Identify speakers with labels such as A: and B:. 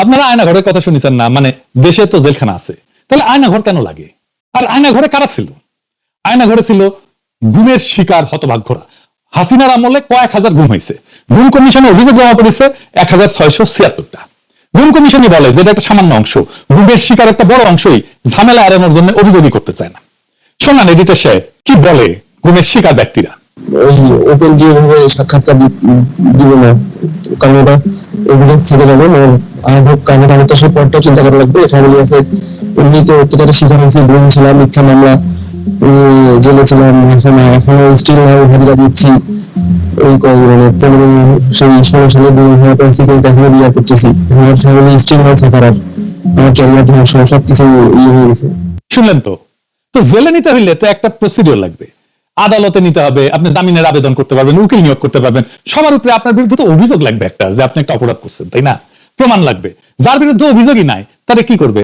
A: আপনারা আয়না ঘরের কথা শুনেছেন না? মানে দেশে তো জেলখানা আছে, তাহলে আয়না ঘর কেন লাগে? আর আয়না ঘরে কারা ছিল? আয়না ঘরে ছিল গুমের শিকার হতভাগ্যরা। হাসিনার আমলে কয়েক হাজার গুম হয়েছে। গুম কমিশনে অভিযোগ জমা পড়েছে 1676টা। গুম কমিশনই বলে যে এটা একটা সামান্য অংশ, গুমের শিকার একটা বড় অংশই ঝামেলা এড়ানোর জন্য অভিযোগই করতে চায় না। শোনান এডিটর সাহেব কি বলে গুমের শিকার ব্যক্তিরা।
B: ওপেন দিয়ে ভাবে সাক্ষাৎকার দিব না, কারণ ওটা এভিডেন্স থেকে যাবে। আজ হোক কারণ আমি তো সব পরটা চিন্তা করা লাগবে। ফ্যামিলি আছে, এমনি তো অত্যাচারের শিকার হয়েছে, গুম ছিলাম, মিথ্যা মামলা, জেলে ছিলাম, এখনো স্টিল হাজিরা দিচ্ছি। ওই মানে 16 সালে এখনো বিয়ে করতেছি। আমার ফ্যামিলি স্টিল হয় সাফারার, আমার ক্যারিয়ার ধ্বংস, সবকিছু হয়ে গেছে।
A: শুনলেন তো? তো জেলে নিতে হইলে তো একটা প্রসিডিওর লাগবে, আদালতে নিতে হবে, আপনি জামিনের আবেদন করতে পারবেন, উকিল নিয়োগ করতে পারবেন, সবার উপরে আপনার বিরুদ্ধে তো অভিযোগ লাগবে একটা যে আপনি একটা অপরাধ করছেন, তাই না? প্রমাণ লাগবে। যার বিরুদ্ধে অভিযোগই নাই তারে কি করবে?